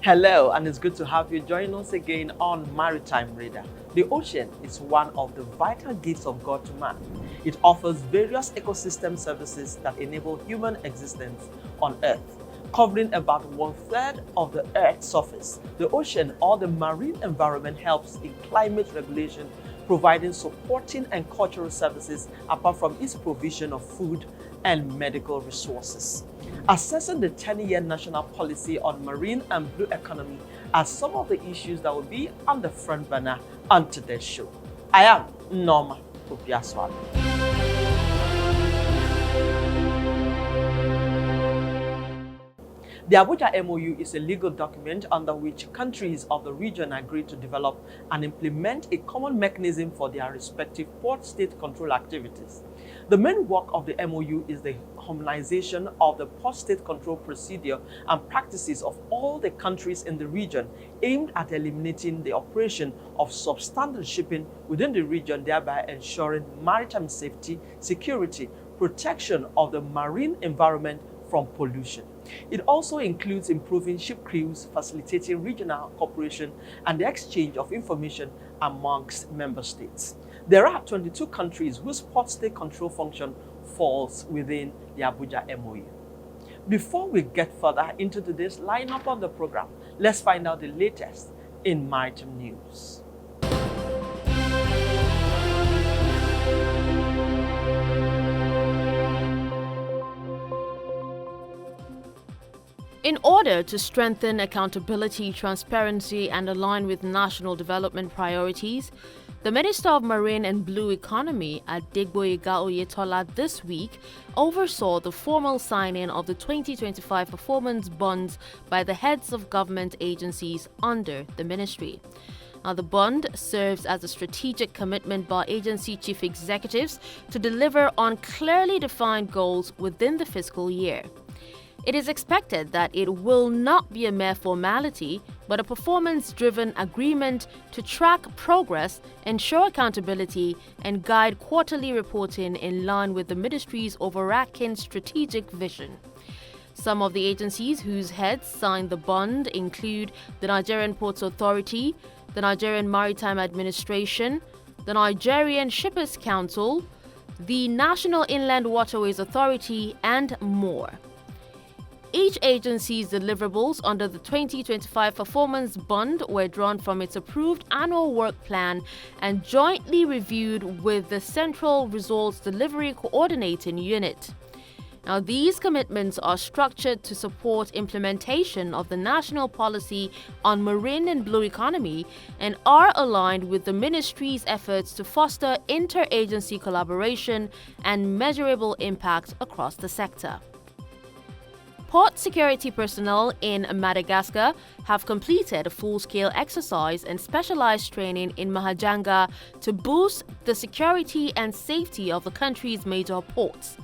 Hello, and it's good to have you join us again on Maritime Radar. The ocean is one of the vital gifts of God to man. It offers various ecosystem services that enable human existence on Earth. Covering about 1/3 of the Earth's surface, the ocean or the marine environment helps in climate regulation, providing supporting and cultural services apart from its provision of food and medical resources. Assessing the 10-year national policy on marine and blue economy are some of the issues that will be on the front burner on today's show. I am Norma Obiaswale. The Abuja MOU is a legal document under which countries of the region agree to develop and implement a common mechanism for their respective port state control activities. The main work of the MOU is the harmonization of the port state control procedure and practices of all the countries in the region, aimed at eliminating the operation of substandard shipping within the region, thereby ensuring maritime safety, security, protection of the marine environment from pollution. It also includes improving ship crews, facilitating regional cooperation, and the exchange of information amongst member states. There are 22 countries whose port state control function falls within the Abuja MOU. Before we get further into today's lineup on the program, let's find out the latest in maritime news. In order to strengthen accountability, transparency, and align with national development priorities, the Minister of Marine and Blue Economy, Adegboyega Oyetola, this week oversaw the formal signing of the 2025 performance bonds by the heads of government agencies under the ministry. Now, the bond serves as a strategic commitment by agency chief executives to deliver on clearly defined goals within the fiscal year. It is expected that it will not be a mere formality, but a performance-driven agreement to track progress, ensure accountability, and guide quarterly reporting in line with the ministry's overarching strategic vision. Some of the agencies whose heads signed the bond include the Nigerian Ports Authority, the Nigerian Maritime Administration, the Nigerian Shippers Council, the National Inland Waterways Authority, and more. Each agency's deliverables under the 2025 performance bond were drawn from its approved annual work plan and jointly reviewed with the Central Results Delivery Coordinating Unit. Now, these commitments are structured to support implementation of the national policy on marine and blue economy and are aligned with the ministry's efforts to foster interagency collaboration and measurable impact across the sector. Port security personnel in Madagascar have completed a full-scale exercise and specialized training in Mahajanga to boost the security and safety of the country's major ports.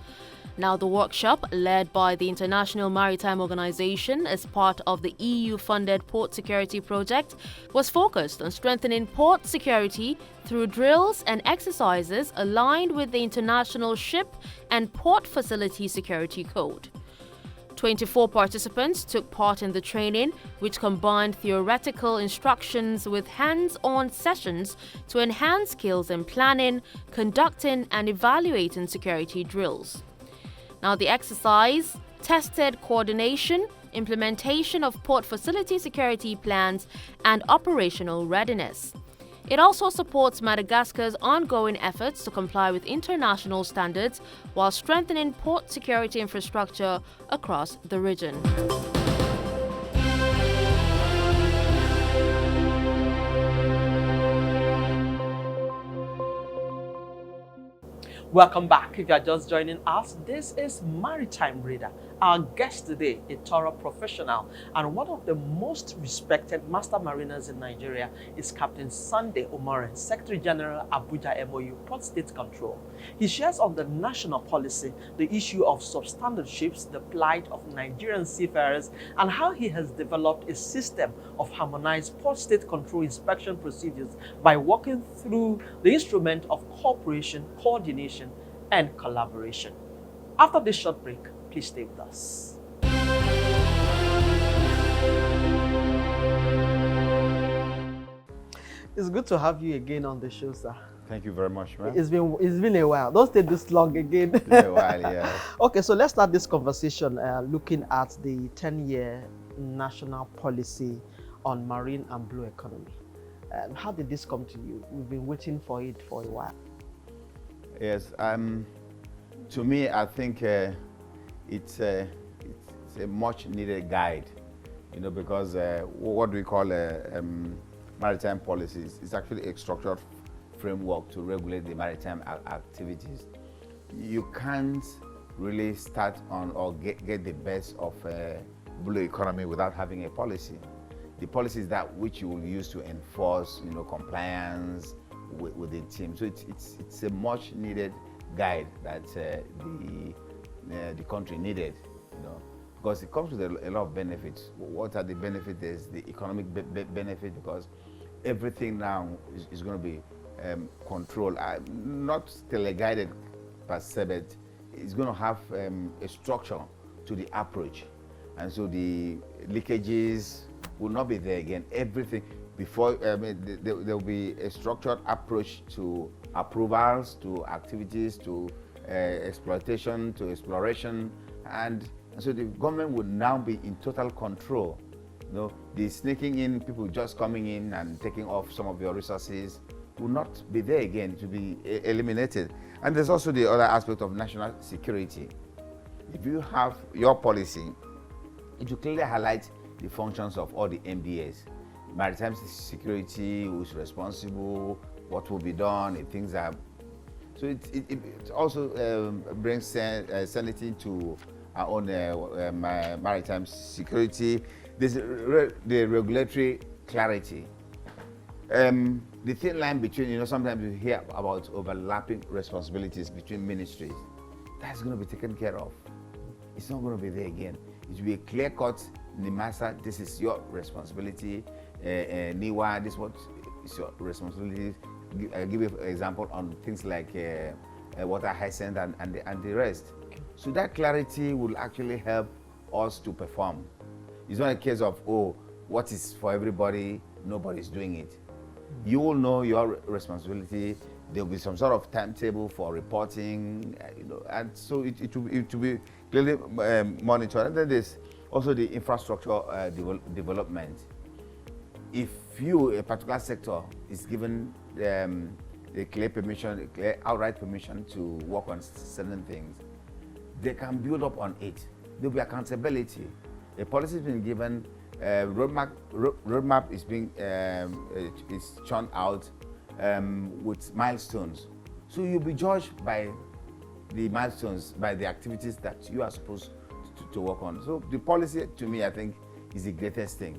Now, the workshop, led by the International Maritime Organization as part of the EU-funded port security project, was focused on strengthening port security through drills and exercises aligned with the International Ship and Port Facility Security Code. 24 participants took part in the training, which combined theoretical instructions with hands-on sessions to enhance skills in planning, conducting, and evaluating security drills. Now, the exercise tested coordination, implementation of port facility security plans, and operational readiness. It also supports Madagascar's ongoing efforts to comply with international standards while strengthening port security infrastructure across the region. Welcome back. If you are just joining us, this is Maritime Radar. Our guest today, a thorough professional and one of the most respected master mariners in Nigeria, is Captain Sunday Umoren, Secretary General, Abuja MOU, Port State Control. He shares on the national policy, the issue of substandard ships, the plight of Nigerian seafarers, and how he has developed a system of harmonized port state control inspection procedures by working through the instrument of cooperation, coordination, and collaboration. After this short break, please stay with us. It's good to have you again on the show, sir. Thank you very much, man. It's been a while. Don't stay this long again. It's been a while, yeah. Okay, so let's start this conversation looking at the 10-year national policy on marine and blue economy. How did this come to you? We've been waiting for it for a while. Yes, to me, I think it's a much needed guide, because what we call maritime policies is actually a structured framework to regulate the maritime activities. You can't really start on or get the best of blue economy without having a policy. The policy is that which you will use to enforce, compliance with the team. So it's a much needed guide that the country needed, because it comes with a lot of benefits. What are the benefits? There's the economic benefit, because everything now is going to be controlled, not teleguided per se, but it's going to have a structure to the approach, and so the leakages will not be there again. Everything before there will be a structured approach to approvals, to activities, to exploitation, to exploration, and so the government would now be in total control. The sneaking in, people just coming in and taking off some of your resources will not be there again, to be eliminated. And there's also the other aspect of national security. If you have your policy, it will clearly highlight the functions of all the MDAs. Maritime security, who's responsible, what will be done, if things are. So it also brings sanity to our own maritime security. There's the regulatory clarity. The thin line between, sometimes you hear about overlapping responsibilities between ministries. That's going to be taken care of. It's not going to be there again. It will be a clear cut, NIMASA, this is your responsibility. NIWA, this what is your responsibility. I'll give you an example on things like water hyacinth and the rest. So that clarity will actually help us to perform. It's not a case of, what is for everybody, nobody's doing it. You will know your responsibility. There will be some sort of timetable for reporting, and so it will be clearly monitored. And then there's also the infrastructure development. If a particular sector is given a clear permission, a clear outright permission to work on certain things, they can build up on it. There will be accountability. A policy has been given, roadmap is being is churned out with milestones. So you'll be judged by the milestones, by the activities that you are supposed to work on. So the policy, to me, I think, is the greatest thing.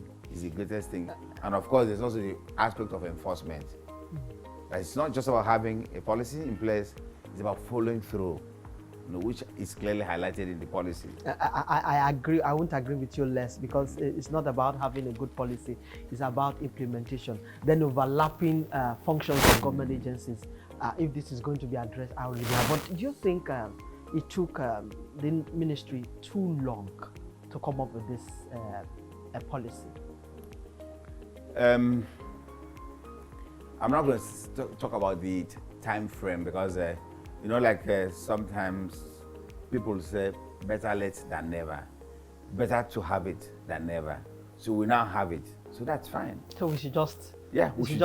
And of course, there's also the aspect of enforcement. It's not just about having a policy in place, it's about following through, which is clearly highlighted in the policy. I agree. I won't agree with you less, because it's not about having a good policy. It's about implementation. Then overlapping functions of government agencies. If this is going to be addressed, I will be there. But do you think it took the ministry too long to come up with this policy? I'm not going to talk about the time frame, because sometimes people say better late than never, better to have it than never. So we now have it, so that's fine. So we should just we should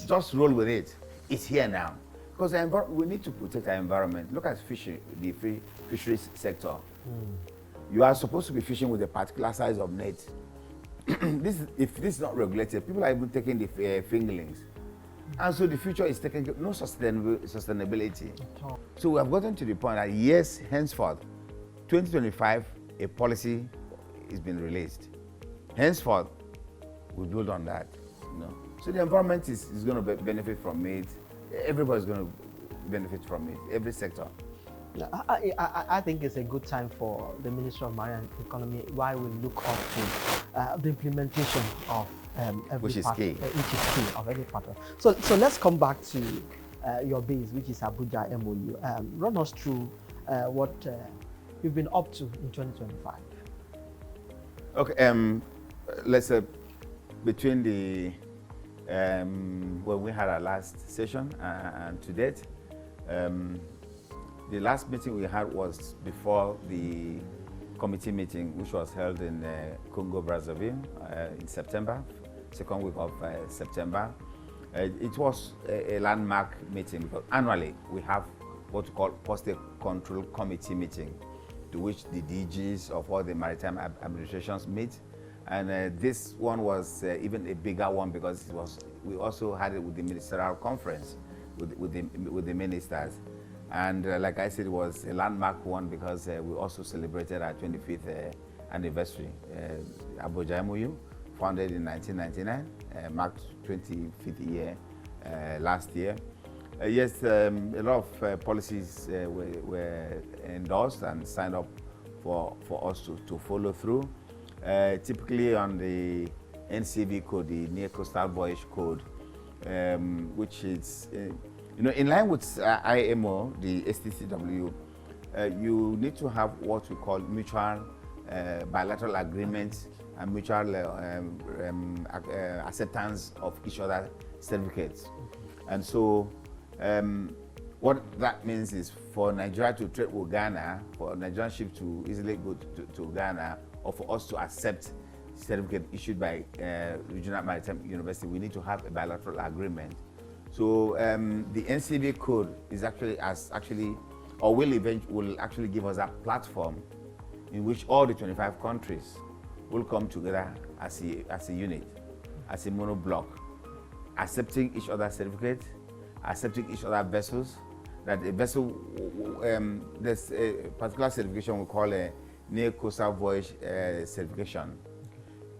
just roll with it. It's here now, because we need to protect our environment. Look at the fisheries sector. You are supposed to be fishing with a particular size of net. If this is not regulated, people are even taking the fingerlings. And so the future is taking no sustainability. So we have gotten to the point that yes, henceforth, 2025, a policy is being released. Henceforth, we build on that. So the environment is going to benefit from it. Everybody's going to benefit from it. Every sector. I think it's a good time for the Ministry of Marine Economy while we look up to the implementation of every which is key of every part. So let's come back to your base, which is Abuja MOU. Run us through what you've been up to in 2025. Okay. Let's say between the when we had our last session, and to date, the last meeting we had was before the committee meeting, which was held in Congo, Brazzaville in September, second week of September. It was a landmark meeting because annually we have what we call Post-State Control Committee meeting, to which the DGs of all the maritime administrations meet. And this one was even a bigger one because we also had it with the ministerial conference with the ministers. And like I said, it was a landmark one because we also celebrated our 25th anniversary. Abuja MOU, founded in 1999, marked 25th year last year. Yes, a lot of policies were endorsed and signed up for us to follow through. Typically on the NCV code, the Near Coastal Voyage Code, which is in line with IMO, the STCW, you need to have what we call mutual bilateral agreements and mutual acceptance of each other's certificates. And so what that means is for Nigeria to trade with Ghana, for Nigerian ship to easily go to Ghana, or for us to accept certificate issued by Regional Maritime University, we need to have a bilateral agreement. So the NCV code is will actually give us a platform in which all the 25 countries will come together as a unit, as a mono block, accepting each other's certificate, accepting each other's vessels. That a vessel, there's a particular certification we call a Near Coastal Voyage certification.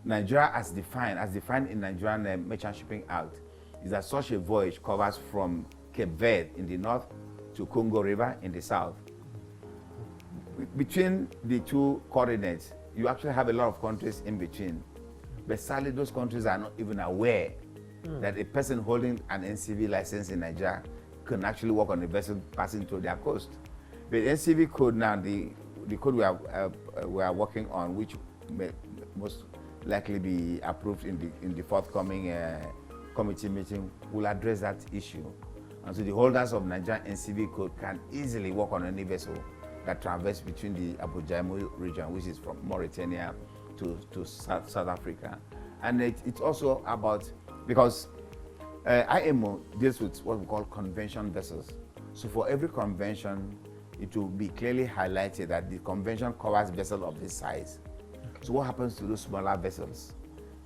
Nigeria, as defined in Nigerian Merchant Shipping Act, is that such a voyage covers from Cape Verde in the north to Congo River in the south. Between the two coordinates, you actually have a lot of countries in between. But sadly, those countries are not even aware that a person holding an NCV license in Nigeria can actually work on a vessel passing through their coast. The NCV code now, the code we are working on, which may most likely be approved in the forthcoming committee meeting, will address that issue. And so the holders of Nigerian NCV code can easily work on any vessel that traverses between the Abuja region, which is from Mauritania to South Africa. And it's also about, because IMO deals with what we call convention vessels. So for every convention, it will be clearly highlighted that the convention covers vessels of this size. Okay. So what happens to those smaller vessels?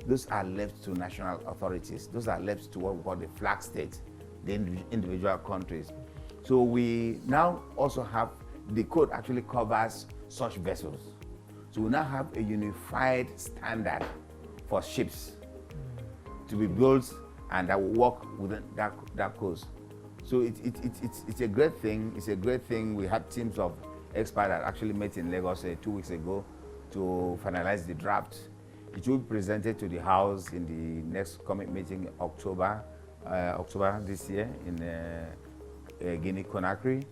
Those are left to national authorities. Those are left to what we call the flag states, the individual countries. So we now also have, the code actually covers such vessels. So we now have a unified standard for ships to be built and that will work within that coast. So it's a great thing. It's a great thing. We had teams of experts that actually met in Lagos 2 weeks ago to finalize the draft. It will be presented to the House in the next coming meeting, October this year in Guinea Conakry.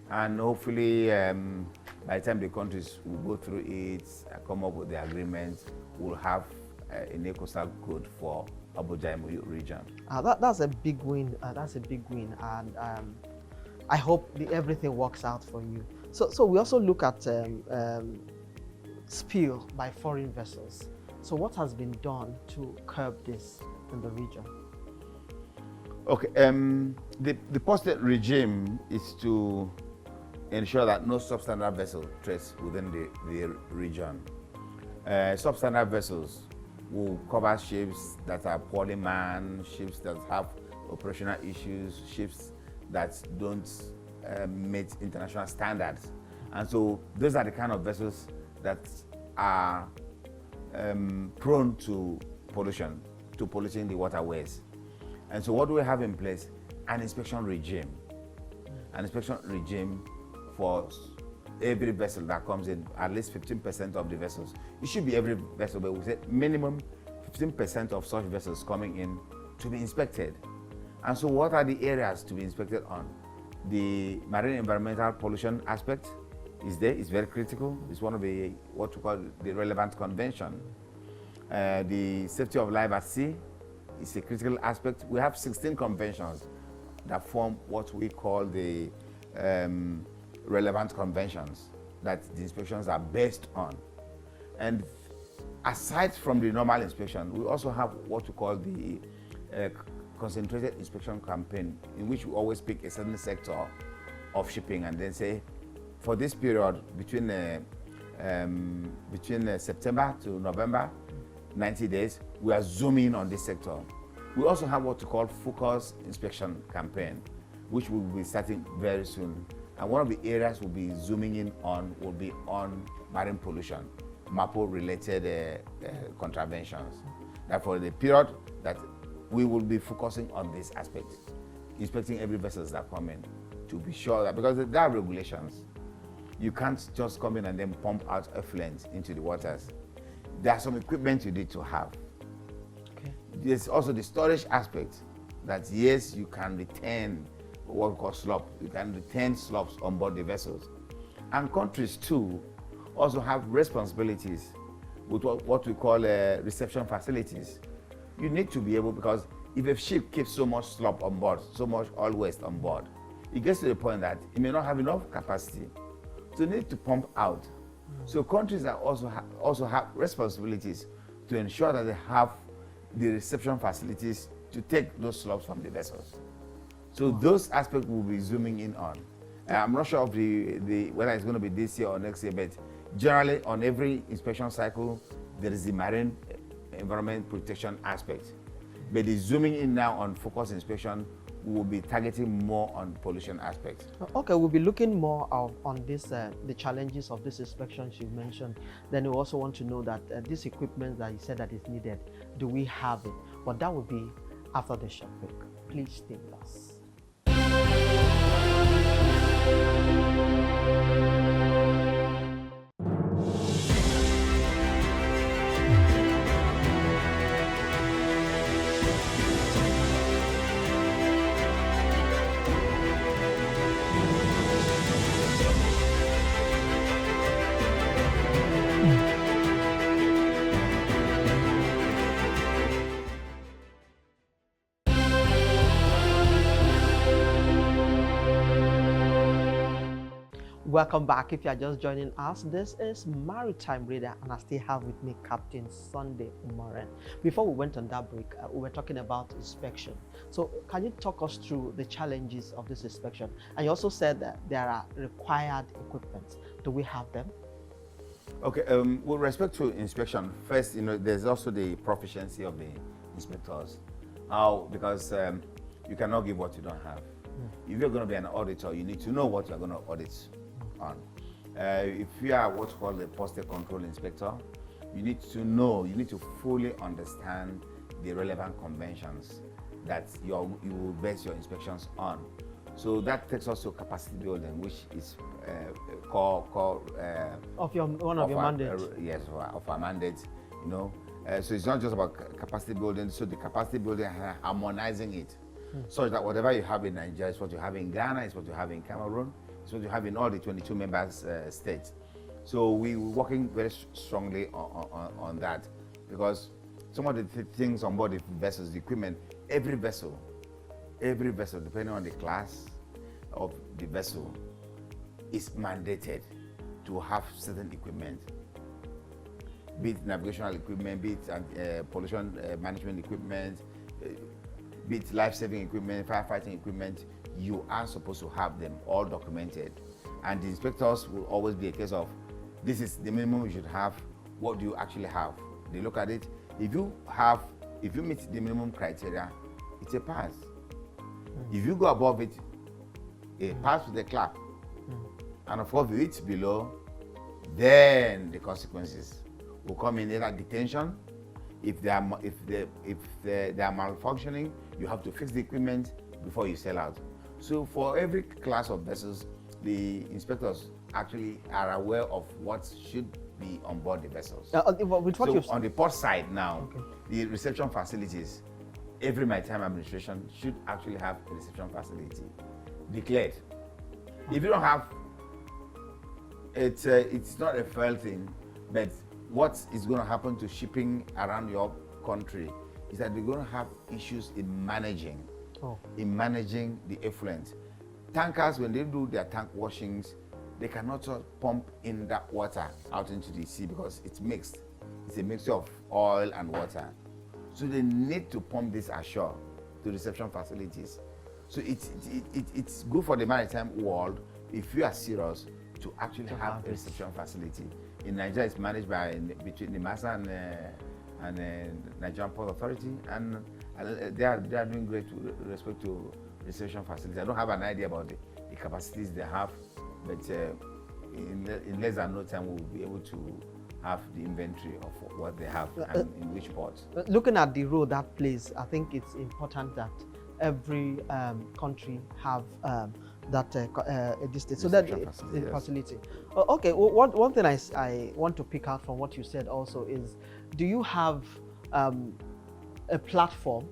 And hopefully, by the time the countries will go through it, come up with the agreement, we'll have a Near Coastal code for Abuja region. That's a big win. That's a big win, and I hope everything works out for you. So we also look at spill by foreign vessels. So what has been done to curb this in the region? Okay, the post-state regime is to ensure that no substandard vessel trades within the region. Substandard vessels will cover ships that are poorly manned, ships that have operational issues, ships that don't meet international standards. And so those are the kind of vessels that are prone to pollution, to polluting the waterways. And so what do we have in place? An inspection regime. An inspection regime for every vessel that comes in, at least 15% of the vessels. It should be every vessel, but we say minimum 15% of such vessels coming in to be inspected. And so what are the areas to be inspected on? The marine environmental pollution aspect is there, it's very critical. It's one of the, what we call the relevant convention. The safety of life at sea, is a critical aspect. We have 16 conventions that form what we call the relevant conventions that the inspections are based on. And aside from the normal inspection, we also have what we call the concentrated inspection campaign, in which we always pick a certain sector of shipping and then say, for this period between September to November, 90 days, we are zooming on this sector. We also have what we call focus inspection campaign, which will be starting very soon. And one of the areas we'll be zooming in on will be on marine pollution, MAPO-related contraventions. That for the period that we will be focusing on this aspect, inspecting every vessels that come in, to be sure that, because there are regulations, you can't just come in and then pump out effluent into the waters. There are some equipment you need to have. Okay. There's also the storage aspect, that yes, you can retain what we call slop. You can retain slops on board the vessels. And countries too also have responsibilities with what we call reception facilities. You need to be able, because if a ship keeps so much slop on board, so much oil waste on board, it gets to the point that it may not have enough capacity. So you need to pump out. So countries are also have responsibilities to ensure that they have the reception facilities to take those slops from the vessels. So those aspects we'll be zooming in on. I'm not sure of the whether it's going to be this year or next year, but generally on every inspection cycle, there is the marine environment protection aspect. But the zooming in now on focus inspection, we will be targeting more on pollution aspects. Okay, we'll be looking more on this, the challenges of this inspection you mentioned. Then we also want to know that this equipment that you said that is needed, do we have it? But that will be after the short break. Please stay with us. Welcome back. If you are just joining us, this is Maritime Radar, and I still have with me Captain Sunday Umoren. Before we went on that break, we were talking about inspection. So can you talk us through the challenges of this inspection? And you also said that there are required equipment. Do we have them? Okay, with respect to inspection, first, there's also the proficiency of the inspectors. How? Because you cannot give what you don't have. If you're going to be an auditor, you need to know what you're going to audit on. If you are what's called a posted control inspector, you need to fully understand the relevant conventions that you will base your inspections on. So that takes us to capacity building, which is core of your mandate. Yes, of our mandate. So it's not just about capacity building. So the capacity building, harmonizing it, so that whatever you have in Nigeria is what you have in Ghana, is what you have in Cameroon, is what you have in all the 22 members states. So we're working very strongly on that, because some of the things on board the vessels, the equipment, every vessel, depending on the class of the vessel, is mandated to have certain equipment, be it navigational equipment, be it pollution management equipment, be it life-saving equipment, firefighting equipment. You are supposed to have them all documented. And the inspectors will always be a case of, this is the minimum you should have, what do you actually have? They look at it. If you meet the minimum criteria, it's a pass. If you go above it, a pass with a clap. And of course, if it's below, then the consequences will come in, either detention. If they are malfunctioning, you have to fix the equipment before you sell out. So for every class of vessels, the inspectors actually are aware of what should be on board the vessels. On the port side now, the reception facilities, every maritime administration should actually have a reception facility declared. If you don't have, it's not a fair thing, but what is going to happen to shipping around your country is that they're going to have issues in managing Oh. the effluent. Tankers, when they do their tank washings, they cannot just pump in that water out into the sea because it's mixed. It's a mixture of oil and water. So they need to pump this ashore to reception facilities. So it's good for the maritime world, if you are serious, to actually have a reception facility. In Nigeria, it's managed by between the NIMASA and Nigerian Port Authority, and they are doing great with respect to reception facilities. I don't have an idea about the capacities they have, but in less than no time we'll be able to have the inventory of what they have and in which ports. Looking at the role that plays, I think it's important that every country have that distance, so that facility. Okay, well, one thing I want to pick out from what you said also is, do you have a platform,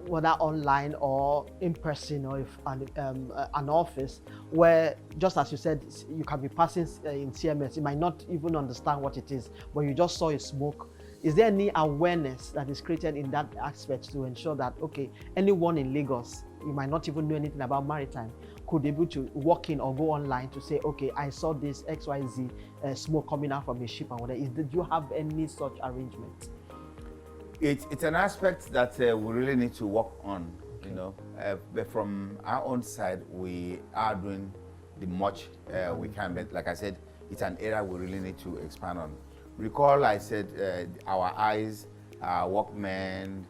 whether online or in person, or if an office where, just as you said, you can be passing in CMS, you might not even understand what it is, but you just saw a smoke. Is there any awareness that is created in that aspect to ensure that, okay, anyone in Lagos, you might not even know anything about maritime, could be able to walk in or go online to say, okay, I saw this XYZ smoke coming out from a ship and whatever. Do you have any such arrangement? It's an aspect that we really need to work on, you know. But from our own side, we are doing the much we can. But like I said, it's an area we really need to expand on. Recall I said our eyes, our workmen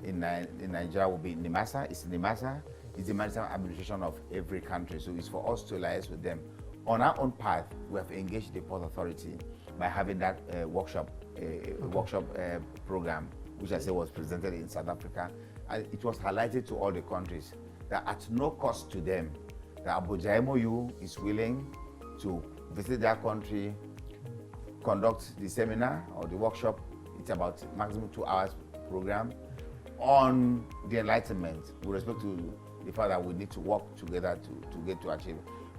in Nigeria will be NIMASA. It's NIMASA. It's the maritime administration of every country. So it's for us to liaise with them. On our own path, we have engaged the Port Authority by having that workshop program, which I said was presented in South Africa. And it was highlighted to all the countries that at no cost to them, the Abuja MOU is willing to visit their country, conduct the seminar or the workshop. It's about maximum 2 hours program on the enlightenment with respect to the fact that we need to work together to get to achieve.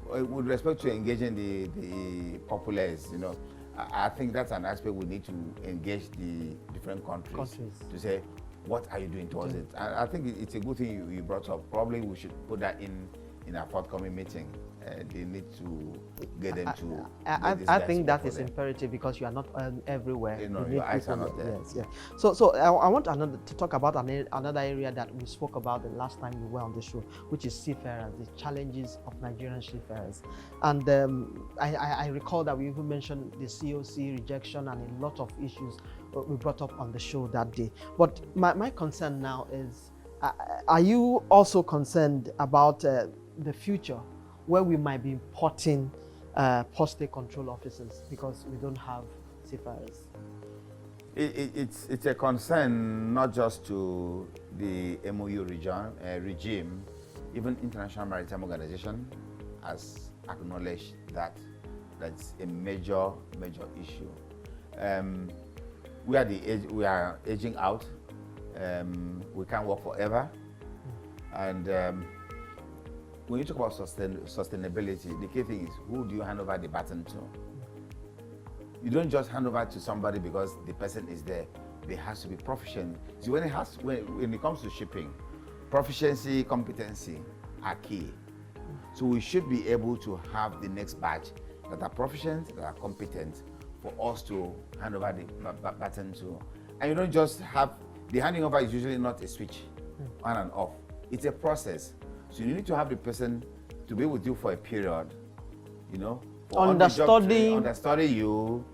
With respect to engaging the populace, you know, I think that's an aspect we need to engage the different countries. To say, what are you doing towards it? And I think it's a good thing you brought up. Probably we should put that in our forthcoming meeting. They need to get them to. I think that is imperative, because you are not everywhere. You know, your eyes are not there. Yes, yeah. So I want to talk about another area that we spoke about the last time you were on the show, which is seafarers, the challenges of Nigerian seafarers. And I recall that we even mentioned the COC rejection and a lot of issues we brought up on the show that day. But my concern now is, are you also concerned about the future, where we might be importing post-state control officers because we don't have seafarers? It's a concern not just to the MOU regime, even International Maritime Organization has acknowledged that that's a major issue. We are aging out. We can't work forever, and when you talk about sustainability, the key thing is, who do you hand over the baton to? You don't just hand over to somebody because the person is there. There has to be proficiency. See, when it comes to shipping, proficiency, competency are key. So we should be able to have the next batch that are proficient, that are competent, for us to hand over the baton to. And you don't just have, the handing over is usually not a switch on and off. It's a process. So you need to have the person to be with you for a period, you know, understudy you.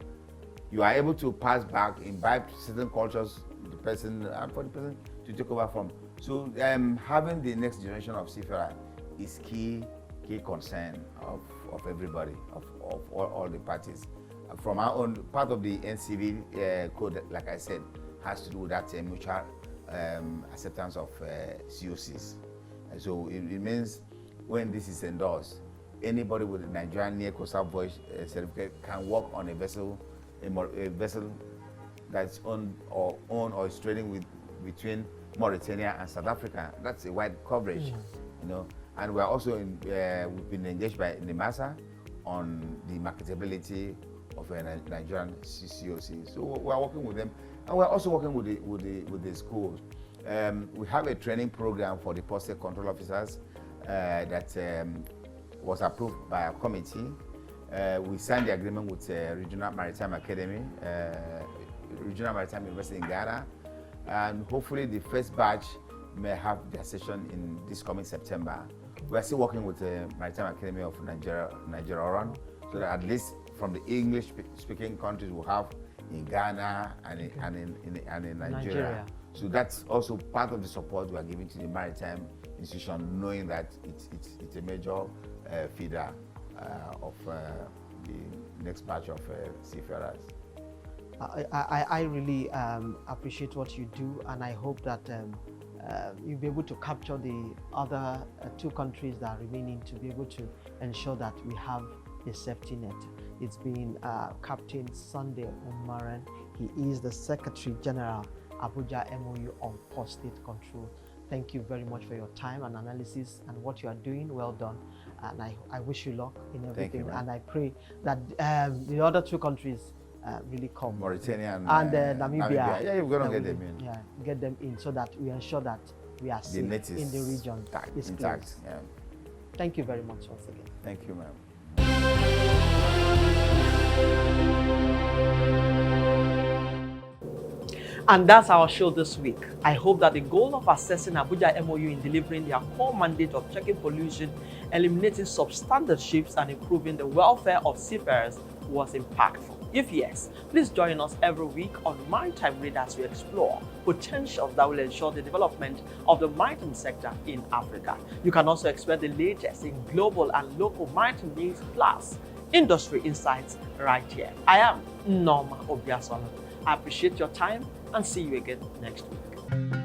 You are able to pass back, imbibe certain cultures, the person, and for the person to take over from. So having the next generation of seafarer is key concern of everybody, of all the parties. From our own part of the NCV code, like I said, has to do with that mutual acceptance of COCs. So it means when this is endorsed, anybody with a Nigerian near coastal voyage certificate can work on a vessel that's owned or is trading between Mauritania and South Africa. That's a wide coverage, you know. And we're also we've been engaged by NIMASA on the marketability of a Nigerian CCOC. So we are working with them, and we are also working with the schools. We have a training program for the port state control officers that was approved by a committee. We signed the agreement with Regional Maritime Academy, Regional Maritime University in Ghana, and hopefully the first batch may have their session in this coming September. We are still working with the Maritime Academy of Nigeria, so that at least from the English-speaking countries we have in Ghana and in Nigeria. So that's also part of the support we are giving to the maritime institution, knowing that it's a major feeder of the next batch of seafarers. I really appreciate what you do, and I hope that you'll be able to capture the other two countries that are remaining to be able to ensure that we have a safety net. It's been Captain Sunday Umoren. He is the Secretary General, Abuja MOU on Port State Control. Thank you very much for your time and analysis and what you are doing. Well done. And I wish you luck in everything. And I pray that the other two countries really come. Mauritania and Namibia. Yeah, you're going to get them in. Yeah, get them in so that we ensure that we are safe in the region. Intact. Yeah. Thank you very much once again. Thank you, ma'am. And that's our show this week. I hope that the goal of assessing Abuja MOU in delivering their core mandate of checking pollution, eliminating substandard ships, and improving the welfare of seafarers was impactful. If yes, please join us every week on Maritime Radar as we explore potentials that will ensure the development of the maritime sector in Africa. You can also expect the latest in global and local maritime news plus industry insights right here. I am Norma Obiasola. I appreciate your time and see you again next week.